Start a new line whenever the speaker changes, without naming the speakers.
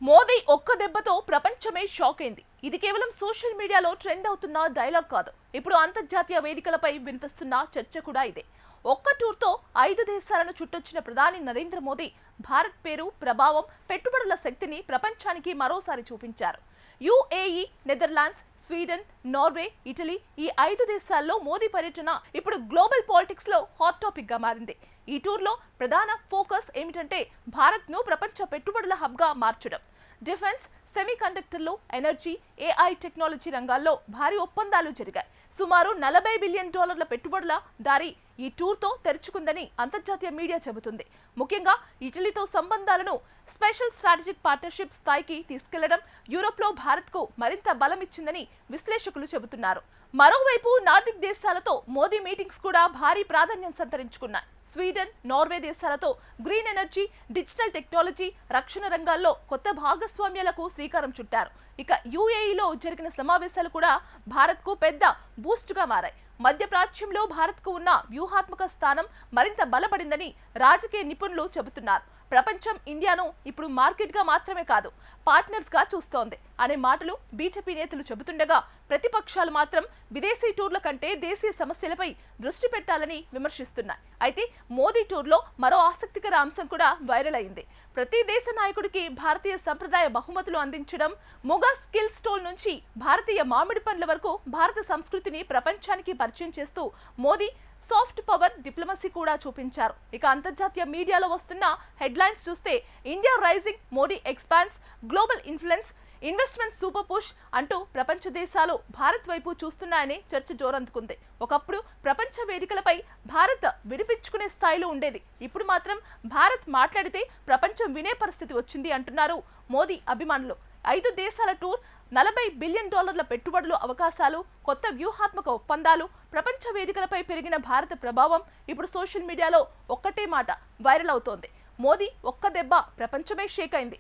మోదీ ఒక్క దెబ్బతో ప్రపంచమే షాక్ అయింది. ఇది కేవలం సోషల్ మీడియాలో ట్రెండ్ అవుతున్న డైలాగ్ కాదు. ఇప్పుడు అంతర్జాతీయ వేదికలపై వినిపిస్తున్న చర్చ కూడా ఇదే. ఒక్క టూర్తో 5 దేశాలను చుట్టొచ్చిన ప్రధాని నరేంద్ర మోదీ భారత్ పేరు, ప్రభావం, పెట్టుబడుల శక్తిని ప్రపంచానికి మరోసారి చూపించారు. UAE, Netherlands, Sweden, Norway, Italy ఈ 5 దేశాల్లో మోదీ పర్యటన ఇప్పుడు గ్లోబల్ పాలిటిక్స్ లో హాట్ టాపిక్ గా మారింది. ఈ టూర్లో ప్రధాన ఫోకస్ ఏమిటంటే భారత్ను ప్రపంచ పెట్టుబడుల హబ్గా మార్చడం. డిఫెన్స్, సెమీకండక్టర్లు, ఎనర్జీ, ఏఐ టెక్నాలజీ రంగాల్లో భారీ ఒప్పందాలు జరిగాయి. సుమారు $40 బిలియన్ పెట్టుబడుల దారి ఈ టూర్తో తెరుచుకుందని అంతర్జాతీయ మీడియా చెబుతుంది. ముఖ్యంగా ఇటలీతో సంబంధాలను స్పెషల్ స్ట్రాటజిక్ పార్ట్నర్షిప్ స్థాయికి తీసుకెళ్లడం యూరోప్లో భారత్కు మరింత బలం ఇచ్చిందని విశ్లేషకులు చెబుతున్నారు. మరోవైపు నార్డిక్ దేశాలతో మోదీ మీటింగ్స్ కూడా భారీ ప్రాధాన్యం సంతరించుకున్నాయి. స్వీడన్, నార్వే దేశాలతో గ్రీన్ ఎనర్జీ, డిజిటల్ టెక్నాలజీ, రక్షణ రంగాల్లో కొత్త భాగస్వామ్యాలకు శ్రీకారం చుట్టారు. ఇక యుఏఈలో జరిగిన సమావేశాలు కూడా భారత్కు పెద్ద బూస్టుగా మారాయి. మధ్యప్రాచ్యంలో భారత్కు ఉన్న వ్యూహాత్మక స్థానం మరింత బలపడిందని రాజకీయ నిపుణులు చెబుతున్నారు. ప్రపంచం ఇండియాను ఇప్పుడు మార్కెట్గా మాత్రమే కాదు, పార్ట్నర్స్గా చూస్తోంది అనే మాటలు బీజేపీ నేతలు చెబుతుండగా, ప్రతిపక్షాలు మాత్రం విదేశీ టూర్ల కంటే దేశీయ సమస్యలపై దృష్టి పెట్టాలని విమర్శిస్తున్నాయి. అయితే మోదీ టూర్లో మరో ఆసక్తికర అంశం కూడా వైరల్ అయింది. ప్రతి దేశ నాయకుడికి భారతీయ సంప్రదాయ బహుమతులు అందించడం, ముగా స్కిల్ స్టోల్ నుంచి భారతీయ మామిడి పండ్ల వరకు భారత సంస్కృతిని ప్రపంచానికి పరిచయం చేస్తూ మోదీ సాఫ్ట్ పవర్, డిప్లొమసీ కూడా చూపించారు. ఇక అంతర్జాతీయ మీడియాలో వస్తున్న హెడ్లైన్స్ చూస్తే India rising, Modi expands, global influence, investment super push అంటూ ప్రపంచ దేశాలు భారత్ వైపు చూస్తున్నాయని చర్చ జోరందుకుంది. ఒకప్పుడు ప్రపంచ వేదికలపై భారత్ విడిపించుకునే స్థాయిలో ఉండేది. ఇప్పుడు మాత్రం భారత్ మాట్లాడితే ప్రపంచం వినే పరిస్థితి వచ్చింది అంటున్నారు మోదీ అభిమానులు. 5 దేశాల టూర్, $40 బిలియన్ పెట్టుబడులు అవకాశాలు, కొత్త వ్యూహాత్మక ఒప్పందాలు, ప్రపంచ వేదికలపై పెరిగిన భారత ప్రభావం ఇప్పుడు సోషల్ మీడియాలో ఒక్కటే మాట వైరల్ అవుతోంది. మోదీ ఒక్క దెబ్బ ప్రపంచమే షేక్ అయింది.